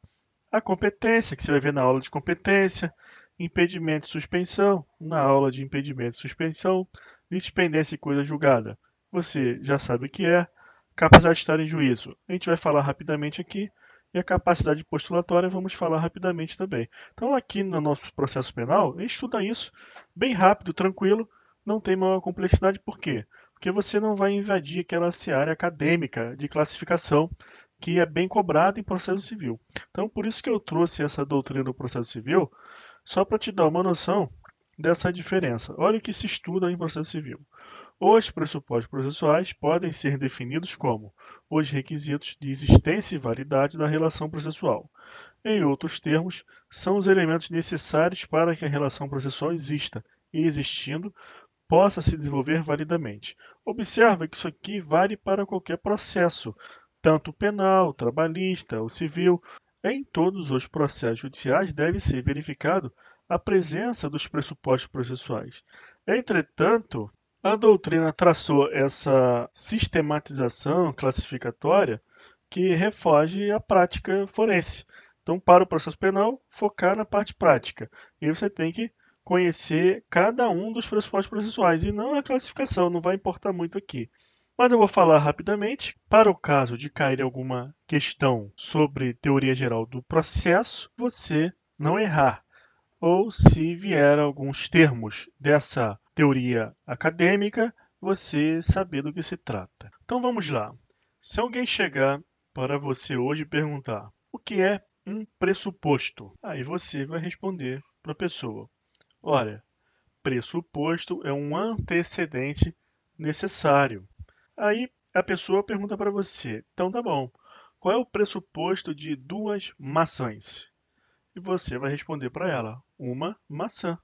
a competência, que você vai ver na aula de competência, impedimento de suspensão, na aula de impedimento de suspensão, litispendência e coisa julgada. Você já sabe o que é. Capacidade de estar em juízo, a gente vai falar rapidamente aqui. E a capacidade postulatória, vamos falar rapidamente também. Então, aqui no nosso processo penal, a gente estuda isso bem rápido, tranquilo, não tem maior complexidade. Por quê? Porque você não vai invadir aquela seara acadêmica de classificação que é bem cobrada em processo civil. Então, por isso que eu trouxe essa doutrina do processo civil, só para te dar uma noção dessa diferença. Olha o que se estuda em processo civil. Os pressupostos processuais podem ser definidos como os requisitos de existência e validade da relação processual. Em outros termos, são os elementos necessários para que a relação processual exista e, existindo, possa se desenvolver validamente. Observa que isso aqui vale para qualquer processo, tanto penal, trabalhista ou civil. Em todos os processos judiciais deve ser verificado a presença dos pressupostos processuais. Entretanto, a doutrina traçou essa sistematização classificatória que refoge à prática forense. Então, para o processo penal, focar na parte prática. E você tem que conhecer cada um dos pressupostos processuais e não a classificação, não vai importar muito aqui. Mas eu vou falar rapidamente. Para o caso de cair alguma questão sobre teoria geral do processo, você não errar. Ou se vier alguns termos dessa teoria acadêmica, você saber do que se trata. Então vamos lá. Se alguém chegar para você hoje e perguntar o que é um pressuposto, aí você vai responder para a pessoa: olha, pressuposto é um antecedente necessário. Aí a pessoa pergunta para você: então tá bom, qual é o pressuposto de duas maçãs? E você vai responder para ela: uma maçã.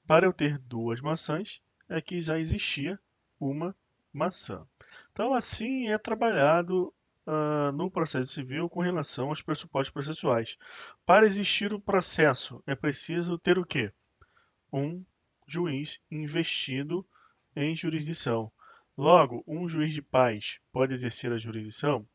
Para eu ter duas maçãs, é que já existia uma maçã. Então, assim é trabalhado no processo civil com relação aos pressupostos processuais. Para existir o processo, é preciso ter o quê? Um juiz investido em jurisdição. Logo, um juiz de paz pode exercer a jurisdição,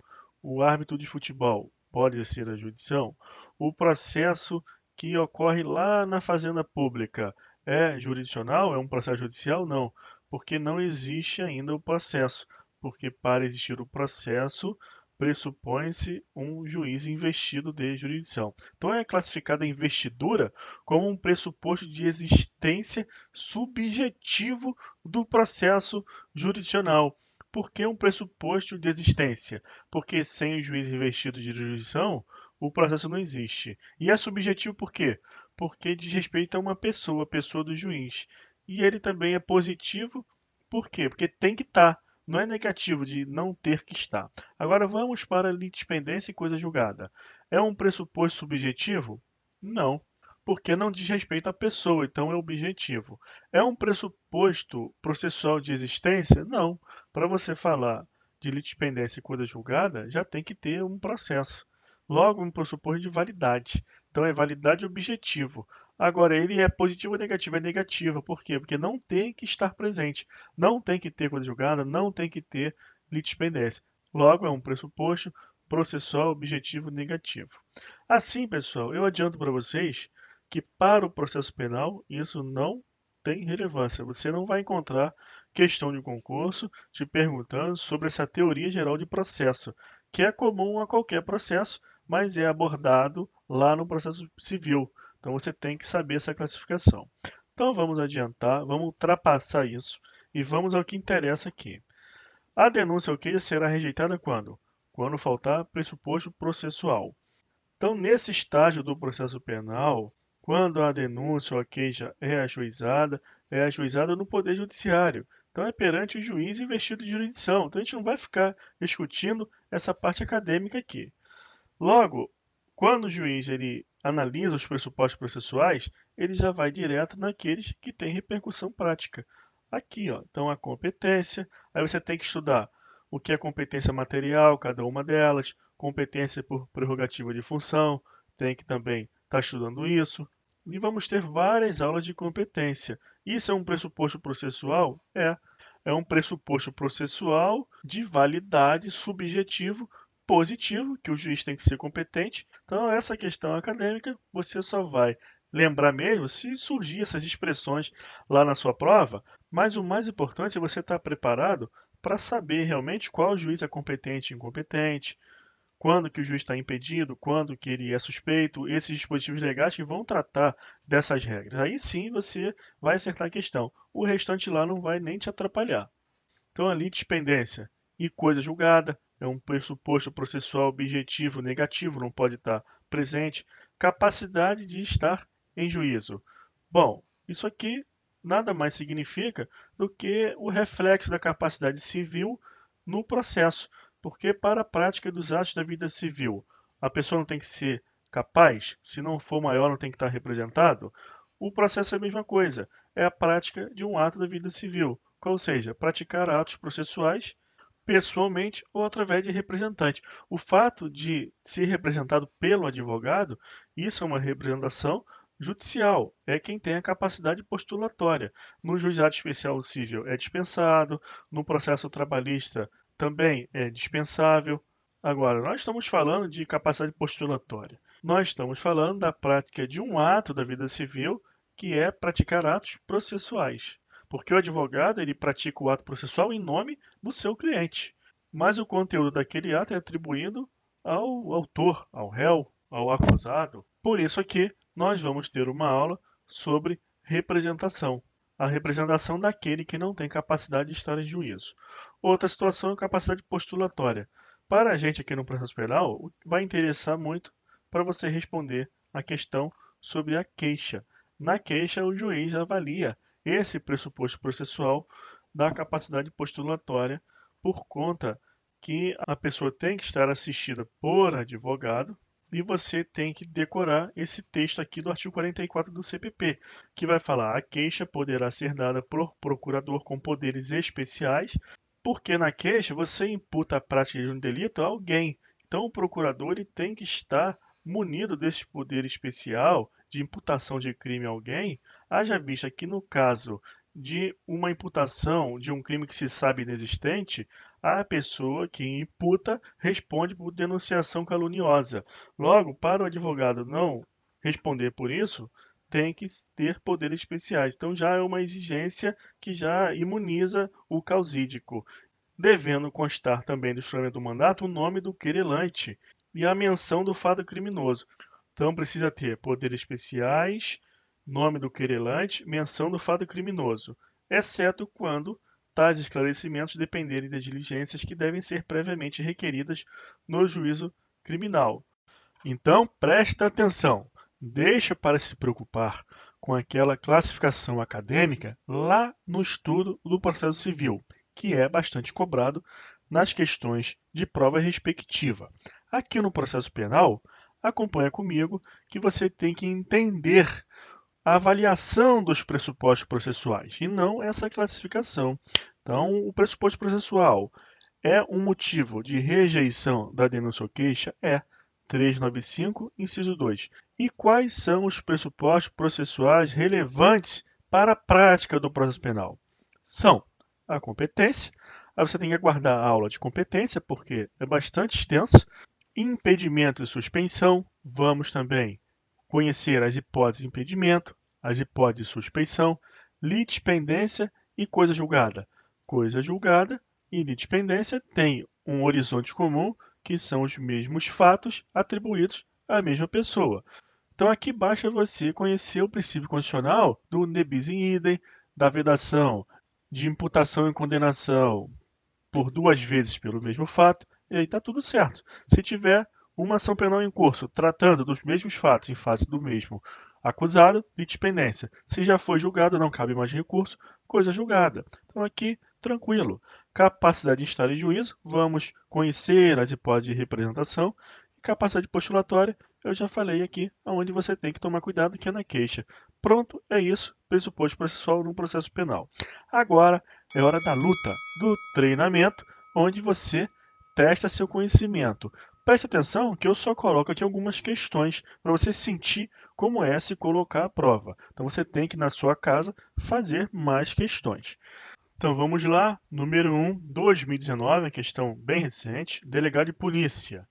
o árbitro de futebol pode exercer a jurisdição, o processo que ocorre lá na fazenda pública é jurisdicional? É um processo judicial? Não, porque não existe ainda o processo, porque para existir o processo pressupõe-se um juiz investido de jurisdição. Então é classificada a investidura como um pressuposto de existência subjetivo do processo jurisdicional. Por que um pressuposto de existência? Porque sem o juiz investido de jurisdição, o processo não existe. E é subjetivo por quê? Porque diz respeito a uma pessoa, a pessoa do juiz. E ele também é positivo, por quê? Porque tem que estar. Não é negativo de não ter que estar. Agora vamos para a litispendência e coisa julgada. É um pressuposto subjetivo? Não, porque não diz respeito à pessoa, então é objetivo. É um pressuposto processual de existência? Não. Para você falar de litispendência e coisa julgada, já tem que ter um processo. Logo, um pressuposto de validade. Então é validade objetivo. Agora, ele é positivo ou negativo? É negativo. Por quê? Porque não tem que estar presente. Não tem que ter coisa julgada, não tem que ter litispendência. Logo, é um pressuposto processual objetivo negativo. Assim, pessoal, eu adianto para vocês que para o processo penal isso não tem relevância. Você não vai encontrar questão de concurso te perguntando sobre essa teoria geral de processo, que é comum a qualquer processo, mas é abordado lá no processo civil. Então você tem que saber essa classificação. Então vamos adiantar, vamos ultrapassar isso e vamos ao que interessa aqui. A denúncia ou queixa será rejeitada quando? Quando faltar pressuposto processual. Então, nesse estágio do processo penal, quando a denúncia ou a queixa é ajuizada no Poder Judiciário. Então, é perante o juiz investido de jurisdição. Então, a gente não vai ficar discutindo essa parte acadêmica aqui. Logo, quando o juiz ele analisa os pressupostos processuais, ele já vai direto naqueles que têm repercussão prática. Aqui, ó, então a competência, aí você tem que estudar o que é competência material, cada uma delas, competência por prerrogativa de função, tem que também estar estudando isso. E vamos ter várias aulas de competência. Isso é um pressuposto processual? É um pressuposto processual de validade subjetivo positivo, que o juiz tem que ser competente. Então, essa questão acadêmica você só vai lembrar mesmo se surgir essas expressões lá na sua prova, mas o mais importante é você estar preparado para saber realmente qual juiz é competente e incompetente, quando que o juiz está impedido, quando que ele é suspeito, esses dispositivos legais que vão tratar dessas regras. Aí sim você vai acertar a questão. O restante lá não vai nem te atrapalhar. Então, a litispendência e coisa julgada é um pressuposto processual objetivo negativo, não pode estar presente. Capacidade de estar em juízo. Bom, isso aqui nada mais significa do que o reflexo da capacidade civil no processo, porque para a prática dos atos da vida civil, a pessoa não tem que ser capaz, se não for maior, não tem que estar representado. O processo é a mesma coisa, é a prática de um ato da vida civil, ou seja, praticar atos processuais pessoalmente ou através de representante. O fato de ser representado pelo advogado, isso é uma representação judicial, é quem tem a capacidade postulatória. No juizado especial civil é dispensado, no processo trabalhista também é dispensável. Agora, nós estamos falando de capacidade postulatória. Nós estamos falando da prática de um ato da vida civil, que é praticar atos processuais. porque o advogado ele pratica o ato processual em nome do seu cliente, mas o conteúdo daquele ato é atribuído ao autor, ao réu, ao acusado. Por isso aqui nós vamos ter uma aula sobre representação, a representação daquele que não tem capacidade de estar em juízo. Outra situação é a capacidade postulatória. Para a gente aqui no processo penal, vai interessar muito para você responder a questão sobre a queixa. Na queixa, o juiz avalia esse pressuposto processual da capacidade postulatória por conta que a pessoa tem que estar assistida por advogado e você tem que decorar esse texto aqui do artigo 44 do CPP, que vai falar: a queixa poderá ser dada por procurador com poderes especiais, porque na queixa você imputa a prática de um delito a alguém. Então o procurador ele tem que estar munido desse poder especial de imputação de crime a alguém, haja vista que no caso de uma imputação de um crime que se sabe inexistente, a pessoa que imputa responde por denunciação caluniosa. Logo, para o advogado não responder por isso, tem que ter poderes especiais. Então já é uma exigência que já imuniza o causídico, devendo constar também do instrumento do mandato o nome do querelante e a menção do fato criminoso. Então precisa ter poderes especiais, nome do querelante, menção do fato criminoso, exceto quando tais esclarecimentos dependerem das diligências que devem ser previamente requeridas no juízo criminal. Então presta atenção, deixa para se preocupar com aquela classificação acadêmica lá no estudo do processo civil, que é bastante cobrado nas questões de prova respectiva. Aqui no processo penal, acompanha comigo que você tem que entender a avaliação dos pressupostos processuais e não essa classificação. Então, o pressuposto processual é um motivo de rejeição da denúncia ou queixa? É. 395, inciso 2. E quais são os pressupostos processuais relevantes para a prática do processo penal? São a competência, aí você tem que aguardar a aula de competência, porque é bastante extenso, impedimento e suspensão, vamos também conhecer as hipóteses de impedimento, as hipóteses de suspeição, litispendência e coisa julgada. Coisa julgada e litispendência têm um horizonte comum, que são os mesmos fatos atribuídos à mesma pessoa. Então aqui basta você conhecer o princípio constitucional do ne bis in idem, da vedação, de imputação e condenação por duas vezes pelo mesmo fato, e aí está tudo certo. Se tiver uma ação penal em curso tratando dos mesmos fatos em face do mesmo acusado, litispendência. Se já foi julgado, não cabe mais recurso, coisa julgada. Então aqui, tranquilo. Capacidade de estar em juízo, vamos conhecer as hipóteses de representação. E capacidade postulatória, eu já falei aqui, onde você tem que tomar cuidado, que é na queixa. Pronto, é isso, pressuposto processual no processo penal. Agora é hora da luta, do treinamento, onde você testa seu conhecimento. Preste atenção que eu só coloco aqui algumas questões para você sentir como é se colocar à prova. Então você tem que, na sua casa, fazer mais questões. Então vamos lá, número 1, 2019, questão bem recente, delegado de polícia.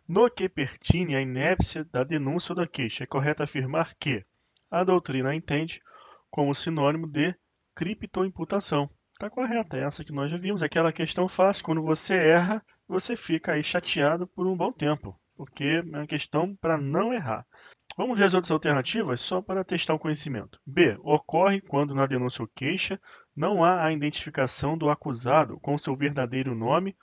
No que pertine à inépcia da denúncia ou da queixa, é correto afirmar que a doutrina entende como sinônimo de criptoimputação. Está correta, é essa que nós já vimos. Aquela questão fácil, quando você erra, você fica aí chateado por um bom tempo, porque é uma questão para não errar. Vamos ver as outras alternativas só para testar o conhecimento. B. Ocorre quando na denúncia ou queixa não há a identificação do acusado com seu verdadeiro nome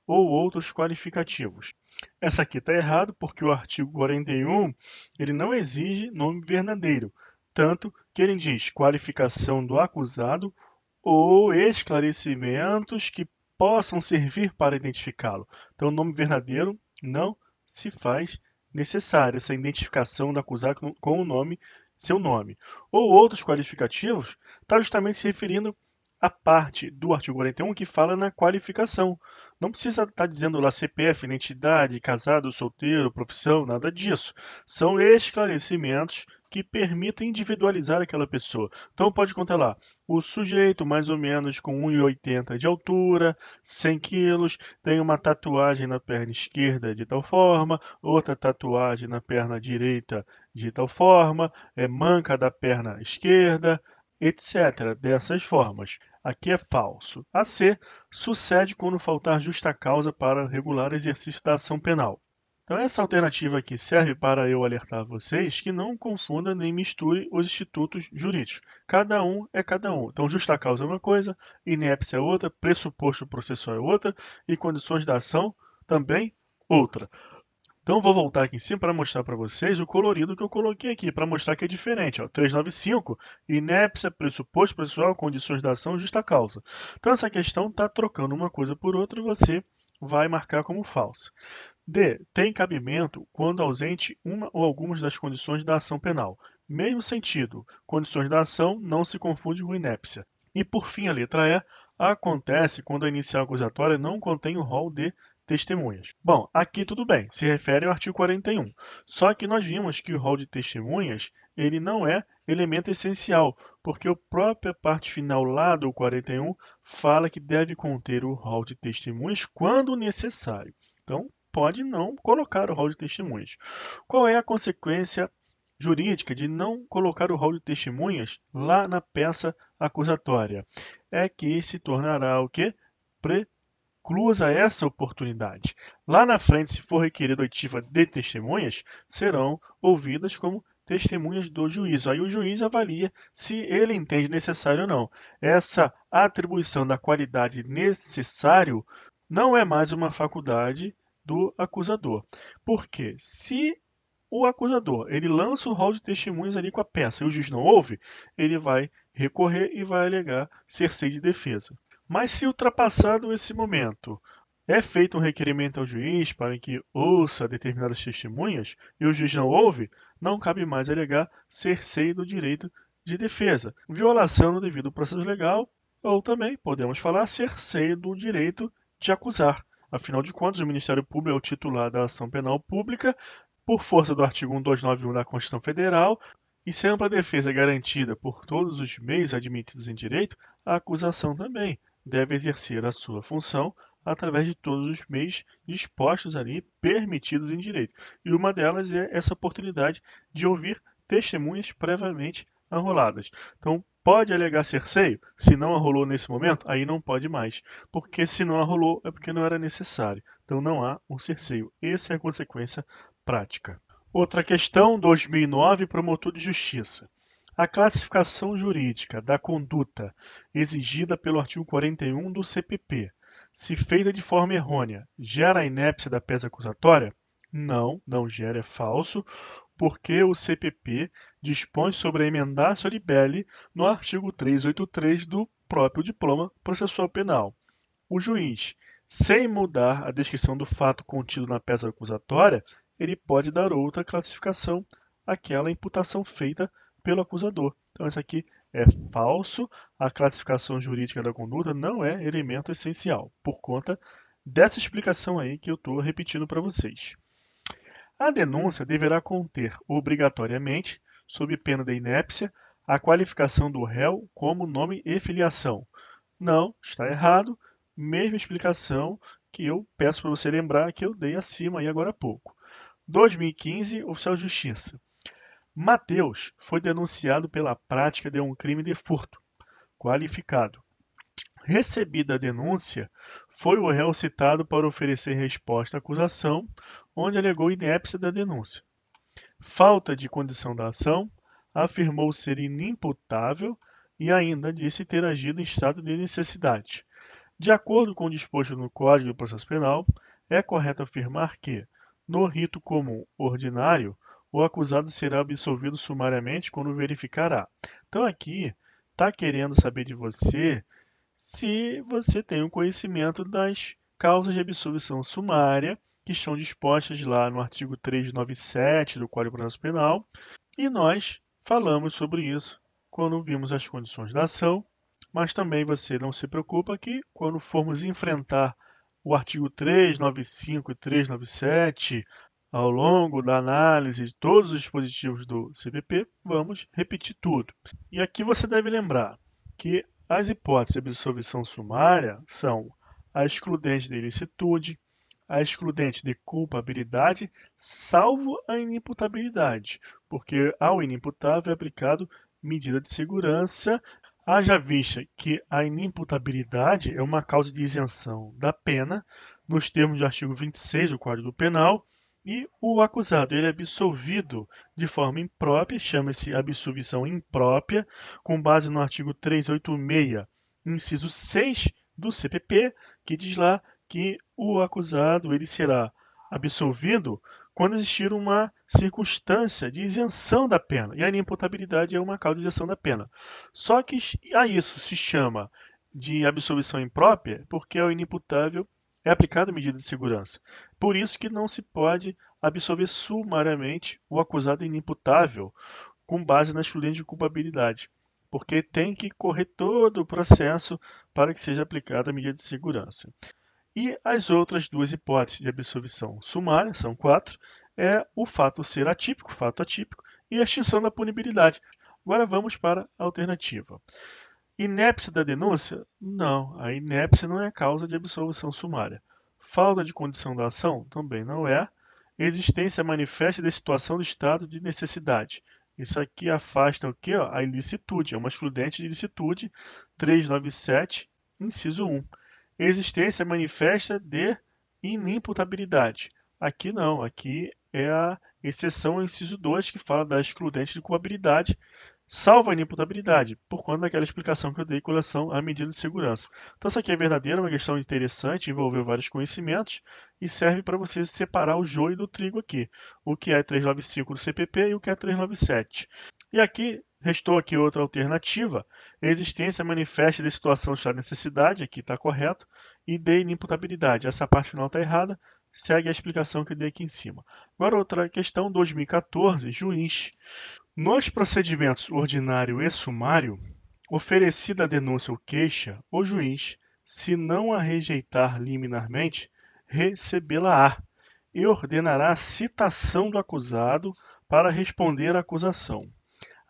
ou outros qualificativos. Essa aqui está errado porque o artigo 41 ele não exige nome verdadeiro, tanto que ele diz qualificação do acusado ou esclarecimentos que possam servir para identificá-lo. Então, o nome verdadeiro não se faz necessário, essa identificação do acusado com o nome, seu nome. Ou outros qualificativos, está justamente se referindo à parte do artigo 41 que fala na qualificação. Não precisa estar dizendo lá CPF, identidade, casado, solteiro, profissão, nada disso. São esclarecimentos que permitem individualizar aquela pessoa. Então pode contar lá, o sujeito mais ou menos com 1,80 de altura, 100 quilos, tem uma tatuagem na perna esquerda de tal forma, outra tatuagem na perna direita de tal forma, é manca da perna esquerda, etc. Dessas formas. Aqui é falso. A C, sucede quando faltar justa causa para regular o exercício da ação penal. Então, essa alternativa aqui serve para eu alertar vocês que não confunda nem misture os institutos jurídicos. Cada um é cada um. Então, justa causa é uma coisa, inépcia é outra, pressuposto processual é outra e condições da ação também outra. Então, vou voltar aqui em cima para mostrar para vocês o colorido que eu coloquei aqui, para mostrar que é diferente. Ó, 395, inépcia, pressuposto processual, condições da ação, justa causa. Então, essa questão está trocando uma coisa por outra e você vai marcar como falsa. D. Tem cabimento quando ausente uma ou algumas das condições da ação penal. Mesmo sentido, condições da ação não se confunde com inépcia. E por fim, a letra E. Acontece quando a inicial acusatória não contém o rol de testemunhas. Bom, aqui tudo bem, se refere ao artigo 41. Só que nós vimos que o rol de testemunhas, ele não é elemento essencial, porque a própria parte final lá do 41 fala que deve conter o rol de testemunhas quando necessário. Então, pode não colocar o rol de testemunhas. Qual é a consequência jurídica de não colocar o rol de testemunhas lá na peça acusatória? É que se tornará o quê? Preclusa essa oportunidade. Lá na frente, se for requerida oitiva de testemunhas, serão ouvidas como testemunhas do juiz. Aí o juiz avalia se ele entende necessário ou não. Essa atribuição da qualidade necessário não é mais uma faculdade do acusador. Porque se o acusador ele lança o rol de testemunhas ali com a peça e o juiz não ouve, ele vai recorrer e vai alegar cerceio de defesa. Mas se ultrapassado esse momento é feito um requerimento ao juiz para que ouça determinadas testemunhas e o juiz não ouve, não cabe mais alegar cerceio do direito de defesa, violação do devido processo legal ou também podemos falar cerceio do direito de acusar. Afinal de contas, o Ministério Público é o titular da ação penal pública, por força do artigo 1291 da Constituição Federal, e sendo para a defesa garantida por todos os meios admitidos em direito, a acusação também deve exercer a sua função através de todos os meios dispostos ali, permitidos em direito. E uma delas é essa oportunidade de ouvir testemunhas previamente arroladas. Então, pode alegar cerceio? Se não arrolou nesse momento, aí não pode mais. Porque se não arrolou, é porque não era necessário. Então, não há um cerceio. Essa é a consequência prática. Outra questão, 2009, promotor de justiça. A classificação jurídica da conduta exigida pelo artigo 41 do CPP, se feita de forma errônea, gera a inépcia da peça acusatória? Não, não gera, é falso, porque o CPP dispõe sobre a emendatio libelli no artigo 383 do próprio diploma processual penal. O juiz, sem mudar a descrição do fato contido na peça acusatória, ele pode dar outra classificação àquela imputação feita pelo acusador. Então, isso aqui é falso. A classificação jurídica da conduta não é elemento essencial, por conta dessa explicação aí que eu estou repetindo para vocês. A denúncia deverá conter, obrigatoriamente, sob pena de inépcia, a qualificação do réu como nome e filiação. Não, está errado. Mesma explicação que eu peço para você lembrar que eu dei acima aí agora há pouco. 2015, Oficial de Justiça. Mateus foi denunciado pela prática de um crime de furto qualificado. Recebida a denúncia, foi o réu citado para oferecer resposta à acusação, onde alegou inépcia da denúncia. Falta de condição da ação, afirmou ser inimputável e ainda disse ter agido em estado de necessidade. De acordo com o disposto no Código de Processo Penal, é correto afirmar que, no rito comum ordinário, o acusado será absolvido sumariamente quando verificará. Então aqui está querendo saber de você se você tem o conhecimento das causas de absolvição sumária que estão dispostas lá no artigo 397 do Código de Processo Penal, e nós falamos sobre isso quando vimos as condições da ação, mas também você não se preocupa que quando formos enfrentar o artigo 395 e 397, ao longo da análise de todos os dispositivos do CPP, vamos repetir tudo. E aqui você deve lembrar que as hipóteses de absolvição sumária são a excludente de ilicitude, a excludente de culpabilidade, salvo a inimputabilidade, porque ao inimputável é aplicado medida de segurança, haja vista que a inimputabilidade é uma causa de isenção da pena, nos termos do artigo 26 do Código Penal, e o acusado ele é absolvido de forma imprópria, chama-se absolvição imprópria, com base no artigo 386, inciso 6 do CPP, que diz lá que o acusado ele será absolvido quando existir uma circunstância de isenção da pena. E a inimputabilidade é uma causa de isenção da pena. Só que a isso se chama de absolvição imprópria porque ao inimputável é aplicada a medida de segurança. Por isso que não se pode absolver sumariamente o acusado inimputável com base na excludente de culpabilidade, porque tem que correr todo o processo para que seja aplicada a medida de segurança. E as outras duas hipóteses de absolvição sumária, são 4, é o fato ser atípico, fato atípico, e a extinção da punibilidade. Agora vamos para a alternativa. Inépcia da denúncia? Não, a inépcia não é causa de absolvição sumária. Falta de condição da ação? Também não é. Existência manifesta da situação do estado de necessidade. Isso aqui afasta o quê? A ilicitude, é uma excludente de ilicitude, 397, inciso 1. Existência manifesta de inimputabilidade. Aqui não, aqui é a exceção ao inciso 2, que fala da excludente de culpabilidade, salvo a inimputabilidade, por conta daquela explicação que eu dei com relação à medida de segurança. Então, isso aqui é verdadeiro, é uma questão interessante, envolveu vários conhecimentos e serve para você separar o joio do trigo aqui, o que é 395 do CPP e o que é 397. E aqui, restou aqui outra alternativa, existência manifesta de situação de necessidade, aqui está correto, e de inimputabilidade. Essa parte final está errada, segue a explicação que eu dei aqui em cima. Agora outra questão, 2014, juiz. Nos procedimentos ordinário e sumário, oferecida a denúncia ou queixa, o juiz, se não a rejeitar liminarmente, recebê-la-á e ordenará a citação do acusado para responder à acusação.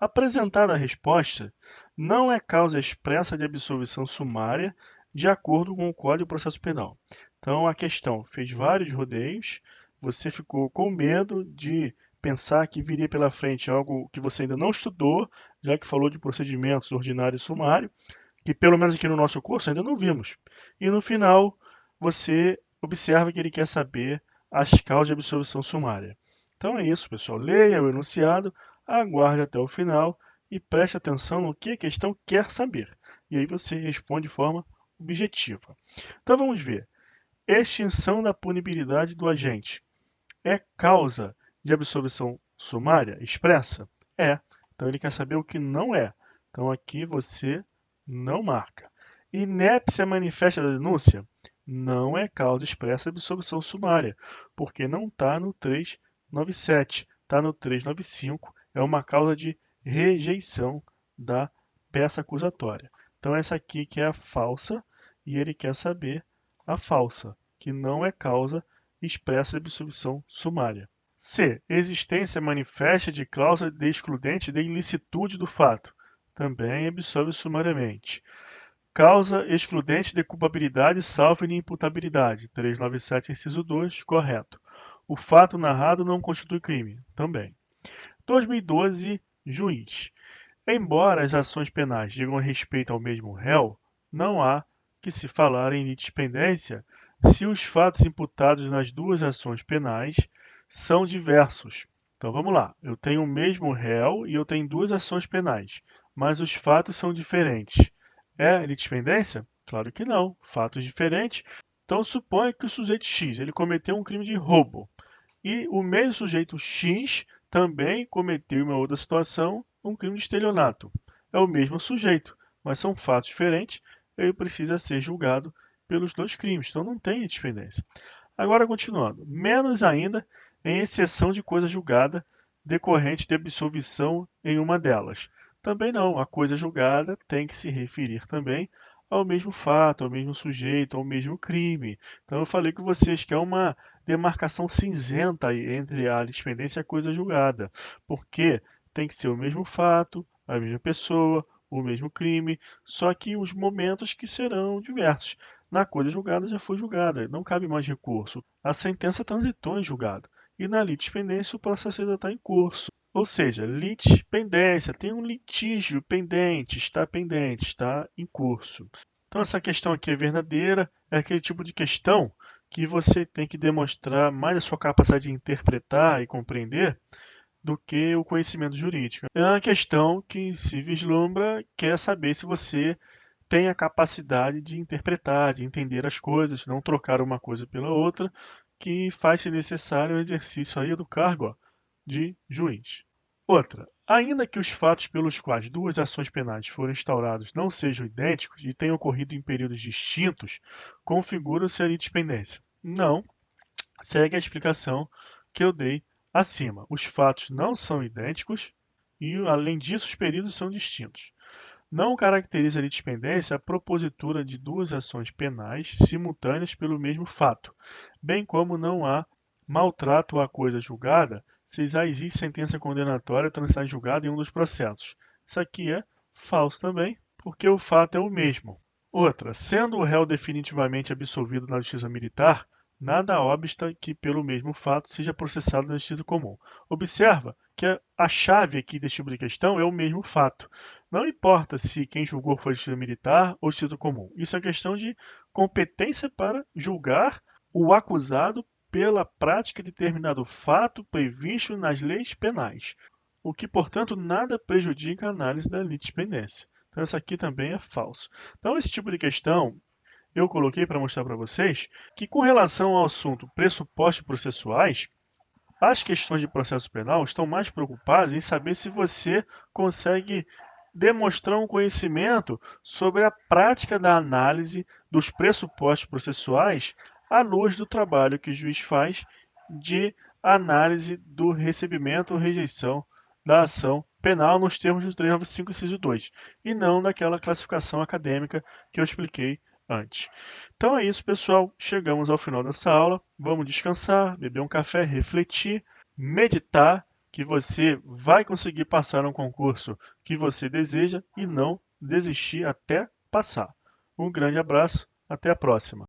Apresentada a resposta, não é causa expressa de absolvição sumária, de acordo com o Código de Processo Penal. Então, a questão fez vários rodeios, você ficou com medo de pensar que viria pela frente algo que você ainda não estudou, já que falou de procedimentos ordinário e sumário, que pelo menos aqui no nosso curso ainda não vimos. E no final, você observa que ele quer saber as causas de absolvição sumária. Então é isso, pessoal. Leia o enunciado, aguarde até o final e preste atenção no que a questão quer saber. E aí você responde de forma objetiva. Então vamos ver. Extinção da punibilidade do agente é causa de absolvição sumária expressa? É. Então ele quer saber o que não é. Então aqui você não marca. Inépcia manifesta da denúncia? Não é causa expressa de absolvição sumária, porque não está no 397, está no 395, é uma causa de rejeição da peça acusatória. Então essa aqui que é a falsa, e ele quer saber a falsa, que não é causa expressa de absolvição sumária. C. Existência manifesta de cláusula de excludente de ilicitude do fato. Também absolve sumariamente. Causa excludente de culpabilidade salvo inimputabilidade. 397, inciso 2, correto. O fato narrado não constitui crime. Também. 2012, juiz. Embora as ações penais digam respeito ao mesmo réu, não há que se falar em litispendência se os fatos imputados nas duas ações penais são diversos. Então vamos lá, eu tenho o mesmo réu e eu tenho duas ações penais, mas os fatos são diferentes. É litispendência? Claro que não, fatos diferentes. Então suponha que o sujeito X ele cometeu um crime de roubo e o mesmo sujeito X também cometeu em uma outra situação um crime de estelionato. É o mesmo sujeito, mas são fatos diferentes, ele precisa ser julgado pelos dois crimes, então não tem litispendência. Agora, continuando, menos ainda em exceção de coisa julgada decorrente de absolvição em uma delas. Também não, a coisa julgada tem que se referir também ao mesmo fato, ao mesmo sujeito, ao mesmo crime. Então eu falei com vocês que é uma demarcação cinzenta aí entre a litispendência e a coisa julgada, porque tem que ser o mesmo fato, a mesma pessoa, o mesmo crime, só que os momentos que serão diversos. Na coisa julgada já foi julgada, não cabe mais recurso. A sentença transitou em julgado. E na litispendência o processo ainda está em curso. Ou seja, litispendência, tem um litígio pendente, está em curso. Então essa questão aqui é verdadeira, é aquele tipo de questão que você tem que demonstrar mais a sua capacidade de interpretar e compreender do que o conhecimento jurídico. É uma questão que se vislumbra, quer saber se você tem a capacidade de interpretar, de entender as coisas, não trocar uma coisa pela outra, que faz-se necessário o exercício aí do cargo de juiz. Outra, ainda que os fatos pelos quais duas ações penais foram instaurados não sejam idênticos e tenham ocorrido em períodos distintos, configura-se a litispendência. Não, segue a explicação que eu dei acima. Os fatos não são idênticos e, além disso, os períodos são distintos. Não caracteriza a litispendência a propositura de duas ações penais simultâneas pelo mesmo fato, bem como não há maltrato à coisa julgada se já existe sentença condenatória transitada em julgado em um dos processos. Isso aqui é falso também, porque o fato é o mesmo. Outra, sendo o réu definitivamente absolvido na justiça militar, nada obsta que pelo mesmo fato seja processado na justiça comum. Observa que a chave aqui desse tipo de questão é o mesmo fato. Não importa se quem julgou foi a justiça militar ou a justiça comum. Isso é questão de competência para julgar o acusado pela prática de determinado fato previsto nas leis penais, o que, portanto, nada prejudica a análise da litispendência. Então, essa aqui também é falso. Então, esse tipo de questão eu coloquei para mostrar para vocês que, com relação ao assunto pressupostos processuais, as questões de processo penal estão mais preocupadas em saber se você consegue demonstrar um conhecimento sobre a prática da análise dos pressupostos processuais à luz do trabalho que o juiz faz de análise do recebimento ou rejeição da ação penal nos termos do 395, inciso 2, e não daquela classificação acadêmica que eu expliquei antes. Então é isso, pessoal. Chegamos ao final dessa aula. Vamos descansar, beber um café, refletir, meditar, que você vai conseguir passar no concurso que você deseja e não desistir até passar. Um grande abraço, até a próxima.